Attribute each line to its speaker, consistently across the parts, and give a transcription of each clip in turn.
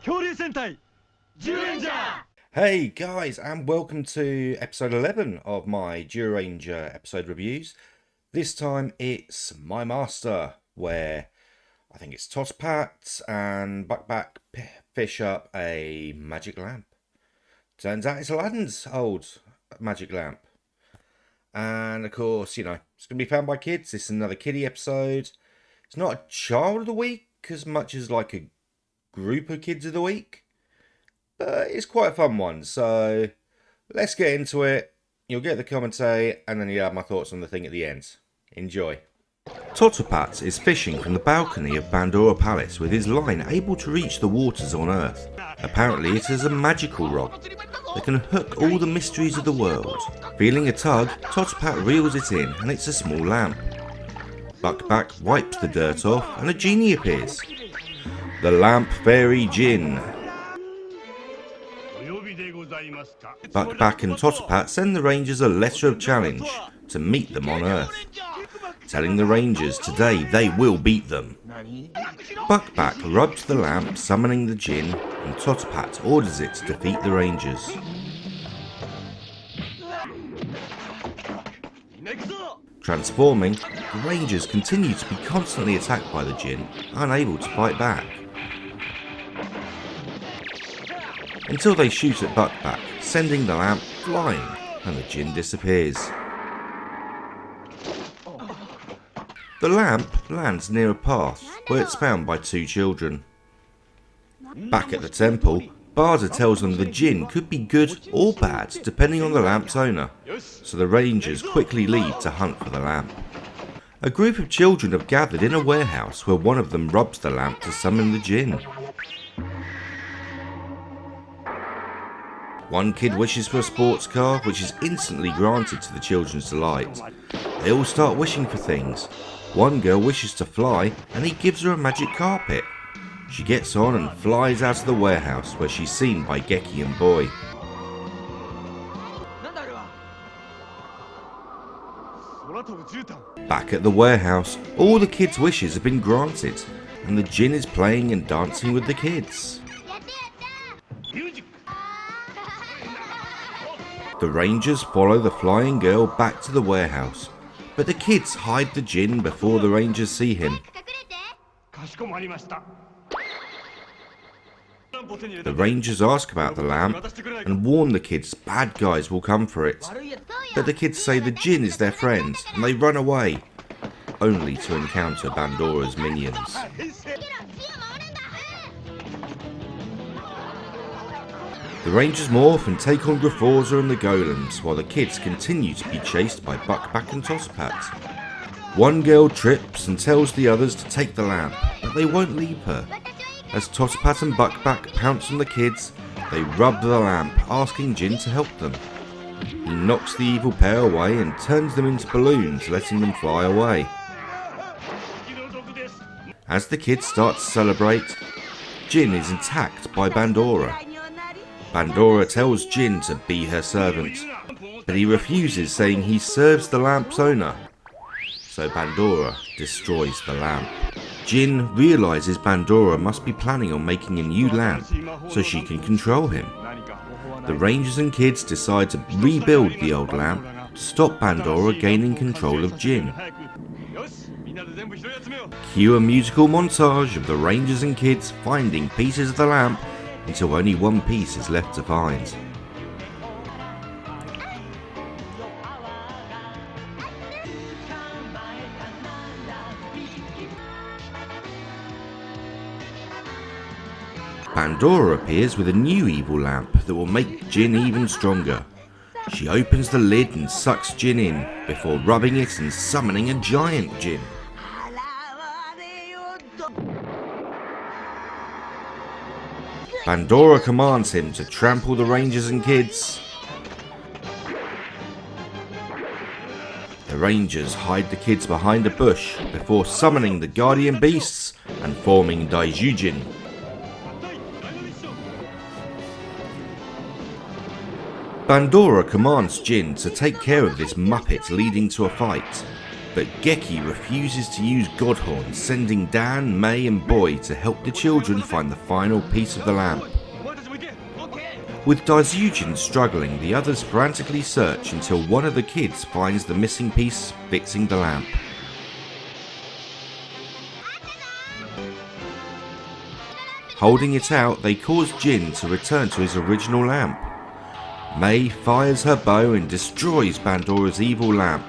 Speaker 1: 恐竜戦隊 Zyuranger!
Speaker 2: Hey guys, and welcome to episode 11 of my Zyuranger episode reviews. This time it's My Master, where I think it's Tosspat and Buckback fish up a magic lamp. Turns out it's Aladdin's old magic lamp. And of course, it's going to be found by kids. This is another kiddie episode. It's not a child of the week as much as like a group of kids of the week. But it's quite a fun one, so let's get into it. You'll get the commentary, and then you'll have my thoughts on the thing at the end. Enjoy. Totopat is fishing from the balcony of Bandora Palace with his line able to reach the waters on Earth. Apparently it is a magical rod that can hook all the mysteries of the world. Feeling a tug, Totopat reels it in, and it's a small lamp. Buckback wipes the dirt off, and a genie appears. The Lamp Fairy Djinn. Buckback and Totopat send the Rangers a letter of challenge to meet them on Earth, telling the Rangers today they will beat them. Buckback rubs the lamp, summoning the Djinn, and Totopat orders it to defeat the Rangers. Transforming, the Rangers continue to be constantly attacked by the Djinn, unable to fight back. Until they shoot at Buckback, sending the lamp flying, and the Djinn disappears. The lamp lands near a path, where it's found by two children. Back at the temple, Barda tells them the Djinn could be good or bad depending on the lamp's owner, so the Rangers quickly leave to hunt for the lamp. A group of children have gathered in a warehouse where one of them rubs the lamp to summon the Djinn. One kid wishes for a sports car, which is instantly granted to the children's delight. They all start wishing for things. One girl wishes to fly, and he gives her a magic carpet. She gets on and flies out of the warehouse, where she's seen by Geki and Boy. Back at the warehouse, all the kids' wishes have been granted, and the Djinn is playing and dancing with the kids. The Rangers follow the flying girl back to the warehouse, but the kids hide the Djinn before the Rangers see him. The Rangers ask about the lamp and warn the kids bad guys will come for it, but the kids say the Djinn is their friend and they run away, only to encounter Bandora's minions. The Rangers morph and take on Grafforza and the Golems, while the kids continue to be chased by Buckback and Tosspat. One girl trips and tells the others to take the lamp, but they won't leave her. As Tosspat and Buckback pounce on the kids, they rub the lamp, asking Djinn to help them. He knocks the evil pair away and turns them into balloons, letting them fly away. As the kids start to celebrate, Djinn is attacked by Bandora. Bandora tells Djinn to be her servant, but he refuses, saying he serves the lamp's owner. So Bandora destroys the lamp. Djinn realises Bandora must be planning on making a new lamp so she can control him. The Rangers and kids decide to rebuild the old lamp to stop Bandora gaining control of Djinn. Cue a musical montage of the Rangers and kids finding pieces of the lamp until only one piece is left to find. Bandora appears with a new evil lamp that will make Djinn even stronger. She opens the lid and sucks Djinn in, before rubbing it and summoning a giant Djinn. Bandora commands him to trample the Rangers and kids. The Rangers hide the kids behind a bush before summoning the Guardian Beasts and forming Daijujin. Bandora commands Djinn to take care of this Muppet, leading to a fight. But Geki refuses to use Godhorn, sending Dan, May and Boy to help the children find the final piece of the lamp. With Zyuranger struggling, the others frantically search until one of the kids finds the missing piece fixing the lamp. Holding it out, they cause Jin to return to his original lamp. May fires her bow and destroys Bandora's evil lamp,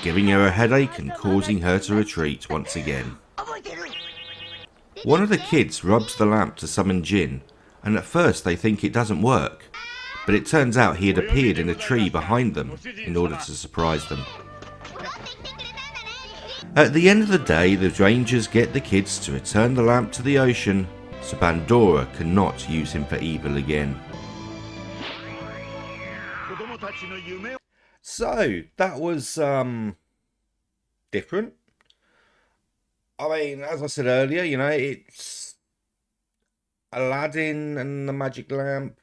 Speaker 2: giving her a headache and causing her to retreat once again. One of the kids rubs the lamp to summon Jin, and at first they think it doesn't work, but it turns out he had appeared in a tree behind them in order to surprise them. At the end of the day, the Rangers get the kids to return the lamp to the ocean, so Bandora cannot use him for evil again. So, that was different. I mean, as I said earlier, you know, it's Aladdin and the Magic Lamp,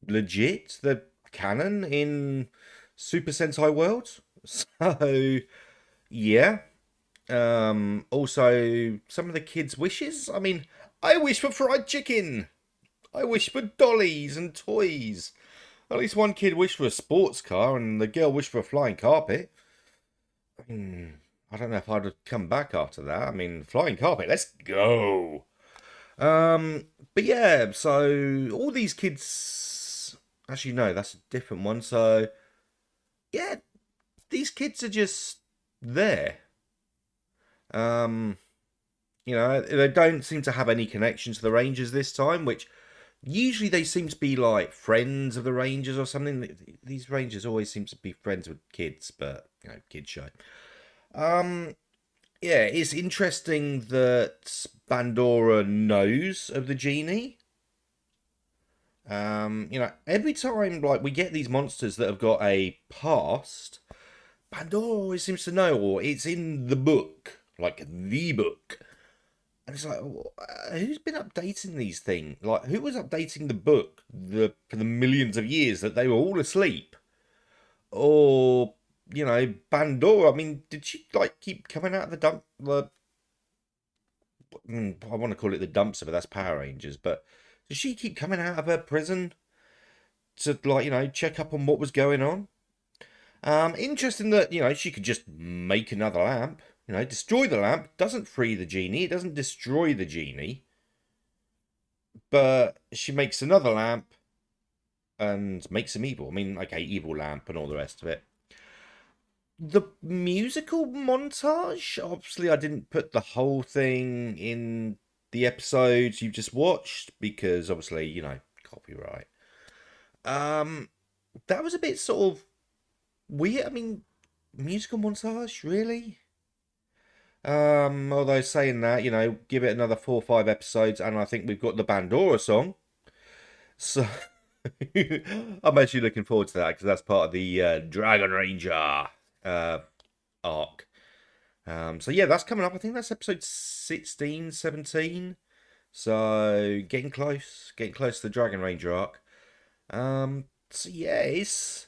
Speaker 2: legit, the canon in Super Sentai World. So, yeah. Also, some of the kids' wishes. I mean, I wish for fried chicken. I wish for dollies and toys. At least one kid wished for a sports car and the girl wished for a flying carpet. I don't know if I'd have come back after that. I mean, flying carpet, let's go. But yeah, so all these kids... Actually, no, that's a different one. So, yeah, these kids are just there. You know, they don't seem to have any connection to the Rangers this time, which... Usually they seem to be like friends of the Rangers or something. These Rangers always seem to be friends with kids, but, you know, kids show. Yeah, it's interesting that Bandora knows of the genie. You know, every time like we get these monsters that have got a past, Bandora always seems to know, or it's in the book, like the book. And it's like, who's been updating these things? Like, who was updating the book for the millions of years that they were all asleep? Or, you know, Bandora, I mean, did she, like, keep coming out of the dump? I want to call it the dumpster, but that's Power Rangers. But did she keep coming out of her prison to, like, you know, check up on what was going on? Interesting that, you know, she could just make another lamp. You know, destroy the lamp doesn't free the genie. It doesn't destroy the genie. But she makes another lamp and makes him evil. I mean, okay, evil lamp and all the rest of it. The musical montage, obviously I didn't put the whole thing in the episodes you've just watched because obviously, you know, copyright. That was a bit sort of weird. I mean, musical montage, really? Although saying that, you know, give it another 4 or 5 episodes, and I think we've got the Bandora song. So I'm actually looking forward to that because that's part of the Dragon Ranger arc. So yeah, that's coming up. I think that's episode 16, 17. So getting close to the Dragon Ranger arc. So yeah, it's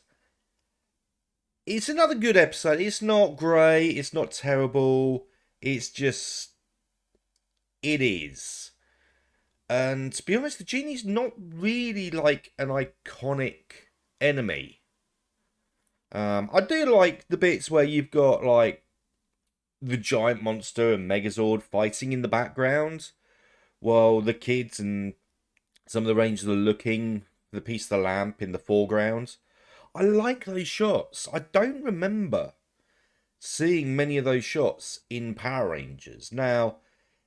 Speaker 2: another good episode. It's not great. It's not terrible. It's just... It is. And to be honest, the genie's not really like an iconic enemy. I do like the bits where you've got like the giant monster and Megazord fighting in the background while the kids and some of the Rangers are looking for the piece of the lamp in the foreground. I like those shots. I don't remember seeing many of those shots in Power Rangers. Now,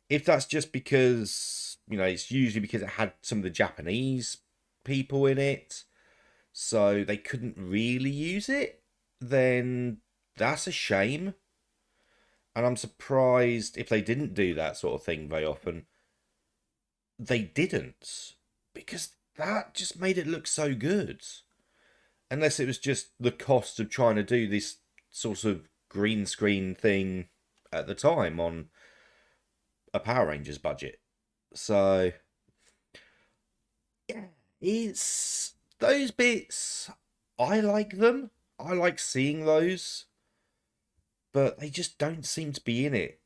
Speaker 2: if that's just because, you know, it's usually because it had some of the Japanese people in it, so they couldn't really use it, then that's a shame. And I'm surprised if they didn't do that sort of thing very often. They didn't, because that just made it look so good. Unless it was just the cost of trying to do this sort of green screen thing at the time on a Power Rangers budget. So, yeah, it's those bits, I like them. I like seeing those. but they just don't seem to be in it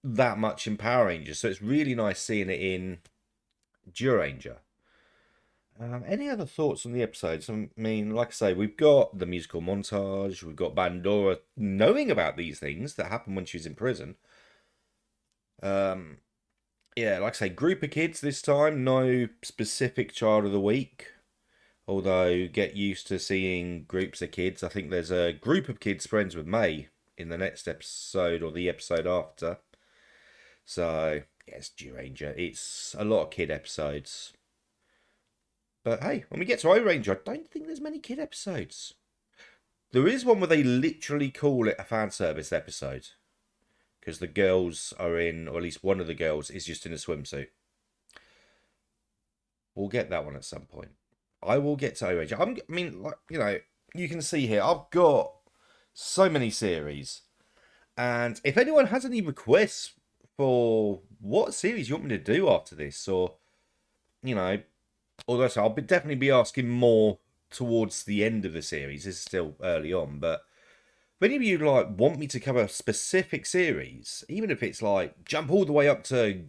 Speaker 2: that much in Power Rangers. So it's really nice seeing it in Zyuranger. Any other thoughts on the episodes? I mean, like I say, we've got the musical montage, we've got Bandora knowing about these things that happened when she was in prison. Yeah, like I say, group of kids this time, no specific child of the week. Although, get used to seeing groups of kids. I think there's a group of kids friends with May in the next episode or the episode after. So, yes, Zyuranger. It's a lot of kid episodes. But hey, when we get to O-Ranger, I don't think there's many kid episodes. There is one where they literally call it a fan service episode. Because the girls are in, or at least one of the girls is just in a swimsuit. We'll get that one at some point. I will get to O-Ranger. I mean, like, you know, you can see here, I've got so many series. And if anyone has any requests for what series you want me to do after this, or, you know, although I'll definitely be asking more towards the end of the series. This is still early on, but if any of you like want me to cover a specific series, even if it's like jump all the way up to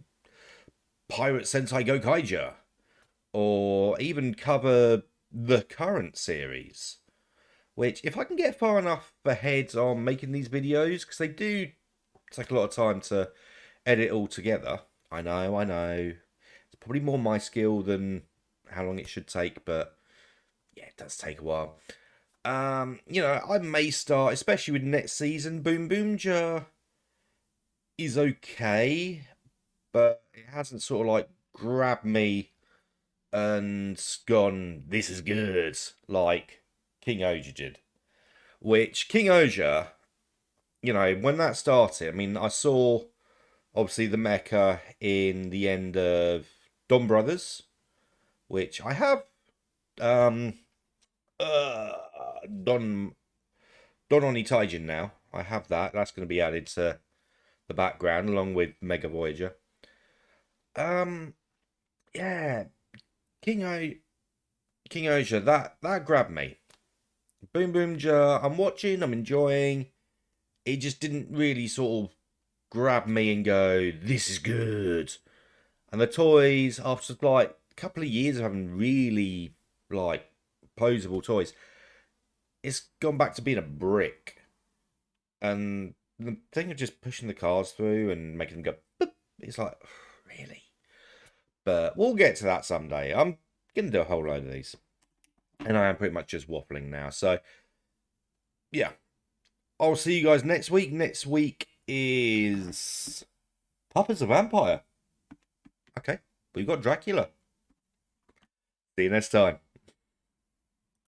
Speaker 2: Pirate Sentai Gokaiger, or even cover the current series, which if I can get far enough ahead on making these videos, because they do take a lot of time to edit all together. I know. It's probably more my skill than how long it should take, but yeah, it does take a while. You know, I may start, especially with next season. Boom Boom Ja is okay, but it hasn't sort of like grabbed me and gone, this is good, like King Oja did. Which King Oja, you know, when that started, I mean, I saw obviously the mecha in the end of Don Brothers, which I have Don Oni Taijin now. I have that. That's going to be added to the background along with Mega Voyager. Yeah, King Oja, that grabbed me. Boom Boom Ja, I'm watching, I'm enjoying. It just didn't really sort of grab me and go, this is good. And the toys, after like a couple of years of having really like posable toys, it's gone back to being a brick. And the thing of just pushing the cars through and making them go, boop, it's like, really? But we'll get to that someday. I'm going to do a whole load of these. And I am pretty much just waffling now. So, yeah. I'll see you guys next week. Next week is Puppets of Vampire. Okay. We've got Dracula. See you next time.